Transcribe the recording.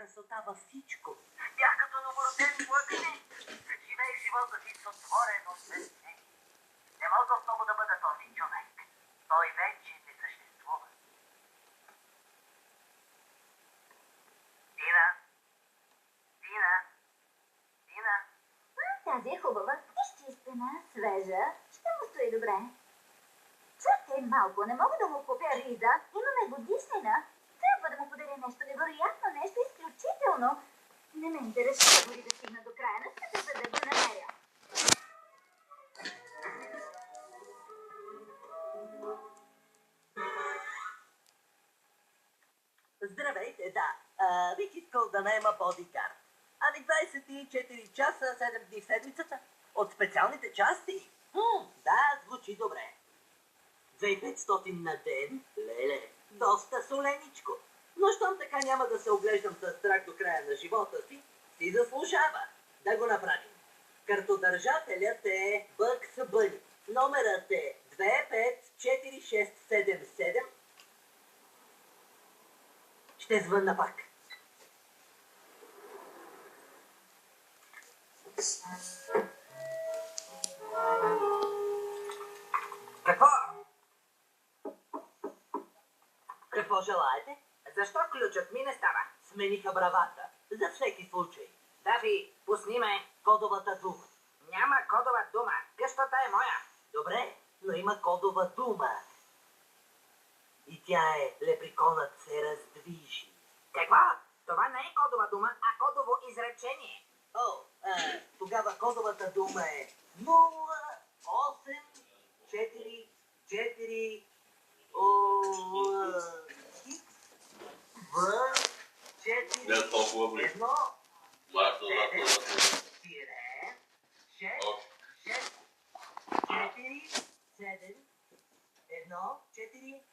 красота във всичко. Бях като новороден плъкни. Живеех живота си с отворено сърце. Не мога отново да бъда този човек. Той вече не съществува. Дина! Дина! Дина! Тази е хубава. Изчистена, свежа. Ще му стои добре. Чакай малко, не мога да му купя риза. Имаме годишнина. Трябва да му подаря нещо невероятно, нещо изключително. Не ме интересува дори да стигна до края на света, за да го намеря. Здравейте, да. Бих искал да наема бодикарт. Ами 24 часа, 7 дни в седмицата. От специалните части. Да, звучи добре. 2500 на ден? Леле, доста соленичко. Но щом така няма да се оглеждам с страх до края на живота си, си заслужава да го направим. Картодържателят е Бъкс Бъни. Номерът е 254677. Ще звънна пак. Какво? Какво желаете? Защо ключът ми не става? Смениха бравата. За всеки случай. Дави, пусни ме кодовата дума. Няма кодова дума. Къщата е моя. Добре, но има кодова дума. И тя е леприконът се раздвижи. Какво? Това не е кодова дума, а кодово изречение. Тогава кодовата дума е 0844 Не толкова близо. Марта, Четири, седем, едно, четири,